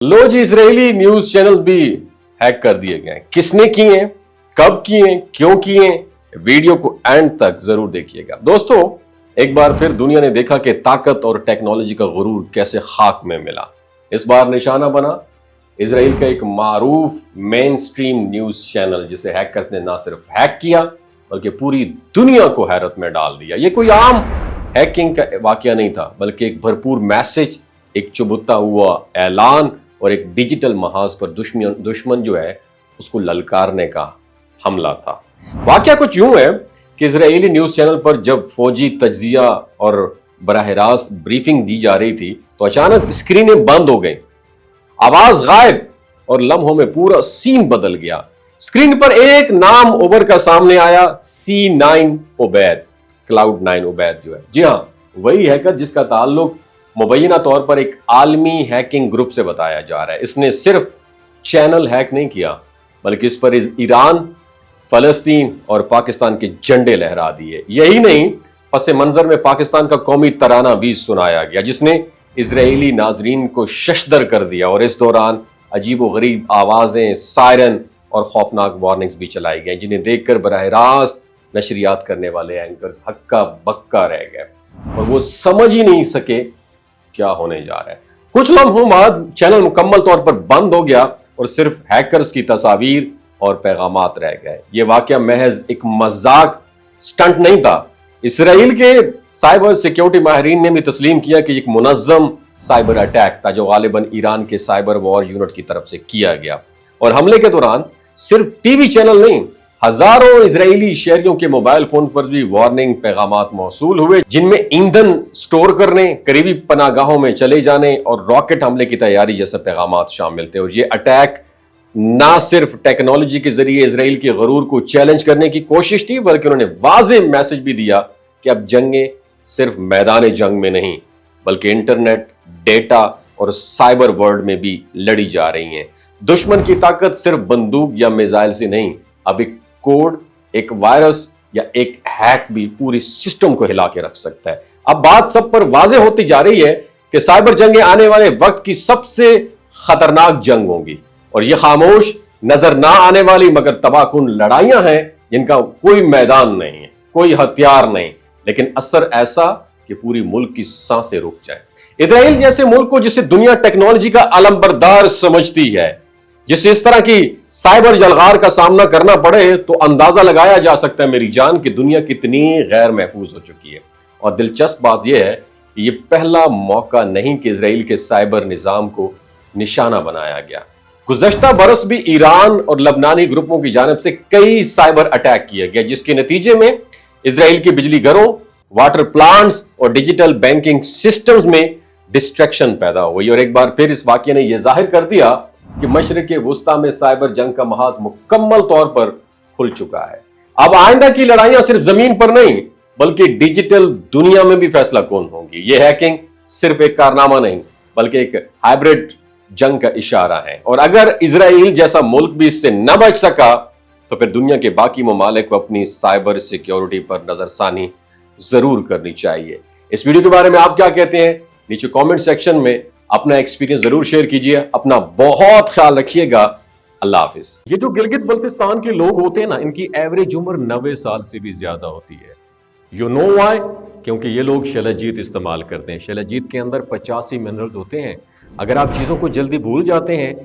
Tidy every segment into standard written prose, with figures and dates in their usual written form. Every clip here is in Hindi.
लो जी, इजरायली न्यूज चैनल भी हैक कर दिए गए। किसने किए, कब किए, क्यों किए, वीडियो को एंड तक जरूर देखिएगा। दोस्तों, एक बार फिर दुनिया ने देखा कि ताकत और टेक्नोलॉजी का गुरूर कैसे खाक में मिला। इस बार निशाना बना इजराइल का एक मारूफ मेन स्ट्रीम न्यूज चैनल, जिसे हैकर्स ने ना सिर्फ हैक किया बल्कि पूरी दुनिया को हैरत में डाल दिया। यह कोई आम हैकिंग का वाकया नहीं था, बल्कि एक भरपूर मैसेज, एक चुभता हुआ ऐलान और एक डिजिटल महाज पर दुश्मन जो है उसको ललकारने का हमला था। वाकया कुछ यूं है कि इजरायली न्यूज चैनल पर जब फौजी तज्जिया और बराह रास्त ब्रीफिंग दी जा रही थी तो अचानक स्क्रीनें बंद हो गई, आवाज गायब और लम्हों में पूरा सीन बदल गया। स्क्रीन पर एक नाम उभर कर सामने आया, C9 उबैद, Cloud9 उबैद जो है। जी हाँ, वही हैकर जिसका ताल्लुक मुबैना तौर पर एक आलमी हैकिंग ग्रुप से बताया जा रहा है। इसने सिर्फ चैनल हैक नहीं किया, बल्कि इस पर ईरान, फलस्तीन और पाकिस्तान के झंडे लहरा दिए। यही नहीं, पस मंजर में पाकिस्तान का कौमी तराना भी सुनाया गया, जिसने इजरायली नाजरीन को शशदर कर दिया। और इस दौरान अजीब गरीब आवाजें, सायरन और खौफनाक वार्निंग्स भी चलाई गई, जिन्हें देखकर बराह रास्त नशरियात करने वाले एंकर्स हक्का बक्का रह गए और वो समझ ही नहीं सके क्या होने जा रहा है। कुछ लम्हों बाद चैनल मुकम्मल तौर पर बंद हो गया और सिर्फ हैकर्स की तस्वीर और पैगामात रह गए। यह वाकया महज एक मजाक स्टंट नहीं था। इसराइल के साइबर सिक्योरिटी माहिरीन ने भी तस्लीम किया कि एक मुनज़्ज़म साइबर अटैक था, जो गालिबन ईरान के साइबर वॉर यूनिट की तरफ से किया गया। और हमले के दौरान सिर्फ टीवी चैनल नहीं, हजारों इजरायली शहरियों के मोबाइल फोन पर भी वार्निंग पैगामात मौसूल हुए, जिनमें ईंधन स्टोर करने, करीबी पनागाहों में चले जाने और रॉकेट हमले की तैयारी जैसे पैगामात शामिल थे। और ये अटैक ना सिर्फ टेक्नोलॉजी के जरिए इजराइल के गरूर को चैलेंज करने की कोशिश थी, बल्कि उन्होंने वाज़ेह मैसेज भी दिया कि अब जंगें सिर्फ मैदान जंग में नहीं, बल्कि इंटरनेट, डेटा और साइबर वर्ल्ड में भी लड़ी जा रही हैं। दुश्मन की ताकत सिर्फ बंदूक या मिसाइल से नहीं, अब एक कोड, एक वायरस या एक हैक भी पूरी सिस्टम को हिला के रख सकता है। अब बात सब पर वाज़ेह होती जा रही है कि साइबर जंगें आने वाले वक्त की सबसे खतरनाक जंग होंगी, और ये खामोश नजर ना आने वाली मगर तबाहकुन लड़ाइयां हैं, जिनका कोई मैदान नहीं है, कोई हथियार नहीं, लेकिन असर ऐसा कि पूरी मुल्क की सांसें रुक जाए। इजराइल जैसे मुल्क को, जिसे दुनिया टेक्नोलॉजी का अलंबरदार समझती है, जिसे इस तरह की साइबर जलगार का सामना करना पड़े, तो अंदाजा लगाया जा सकता है मेरी जान कि दुनिया कितनी गैर महफूज हो चुकी है। और दिलचस्प बात यह है कि यह पहला मौका नहीं कि इजराइल के साइबर निजाम को निशाना बनाया गया। गुज़श्ता बरस भी ईरान और लबनानी ग्रुपों की जानिब से कई साइबर अटैक किए गए, जिसके नतीजे में इजराइल के बिजली घरों, वाटर प्लांट्स और डिजिटल बैंकिंग सिस्टम्स में डिस्ट्रैक्शन पैदा हुई। और एक बार फिर इस वाकये ने यह जाहिर कर दिया कि मशरिक़ वुस्ता में साइबर जंग का महाज मुकम्मल तौर पर खुल चुका है। अब आइंदा की लड़ाइयां सिर्फ जमीन पर नहीं, बल्कि डिजिटल दुनिया में भी फैसला कौन होंगी। यह हैकिंग सिर्फ एक कारनामा नहीं, बल्कि एक हाइब्रिड जंग का इशारा है। और अगर इजराइल जैसा मुल्क भी इससे न बच सका, तो फिर दुनिया के बाकी ममालिक को अपनी साइबर सिक्योरिटी पर नजरसानी जरूर करनी चाहिए। इस वीडियो के बारे में आप क्या कहते हैं, नीचे कमेंट सेक्शन में अपना एक्सपीरियंस जरूर शेयर कीजिए। अपना बहुत ख्याल रखिएगा। अल्लाह हाफिज। ये जो गिलगित बल्तिस्तान के लोग होते हैं ना, इनकी एवरेज उम्र 90 साल से भी ज्यादा होती है। You know why? क्योंकि ये लोग शलजीत इस्तेमाल करते हैं। शलजीत के अंदर 85 मिनरल्स होते हैं। अगर आप चीज़ों को जल्दी भूल जाते हैं,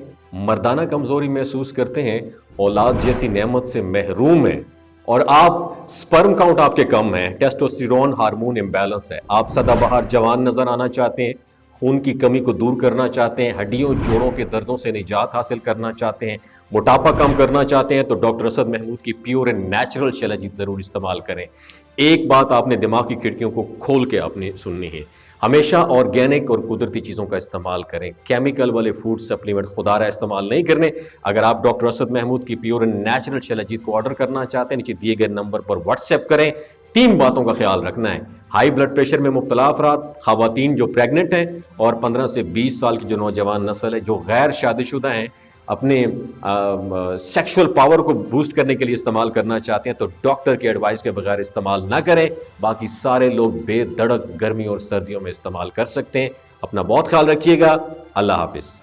मर्दाना कमजोरी महसूस करते हैं, औलाद जैसी नेमत से महरूम हैं, और आप स्पर्म काउंट आपके कम है, टेस्टोस्टेरोन हार्मोन इम्बैलेंस है, आप सदाबहार जवान नजर आना चाहते हैं, खून की कमी को दूर करना चाहते हैं, हड्डियों जोड़ों के दर्दों से निजात हासिल करना चाहते हैं, मोटापा कम करना चाहते हैं, तो डॉक्टर असद महमूद की प्योर एंड नेचुरल शलजीत जरूर इस्तेमाल करें। एक बात आपने दिमाग की खिड़कियों को खोल के अपनी सुननी है, हमेशा ऑर्गेनिक और कुदरती चीज़ों का इस्तेमाल करें। केमिकल वाले फूड सप्लीमेंट खुदारा इस्तेमाल नहीं करने। अगर आप डॉक्टर असद महमूद की प्योर एंड नेचुरल शलजीत को ऑर्डर करना चाहते हैं, नीचे दिए गए नंबर पर व्हाट्सएप करें। 3 बातों का ख्याल रखना है: हाई ब्लड प्रेशर में मुब्तला अफराद, खवातीन जो प्रेग्नेंट हैं, और 15 से 20 साल की जो नौजवान नस्ल है जो गैर शादीशुदा हैं, अपने सेक्सुअल पावर को बूस्ट करने के लिए इस्तेमाल करना चाहते हैं, तो डॉक्टर के एडवाइस के बगैर इस्तेमाल ना करें। बाकी सारे लोग बेधड़क गर्मी और सर्दियों में इस्तेमाल कर सकते हैं। अपना बहुत ख्याल रखिएगा। अल्लाह हाफिज।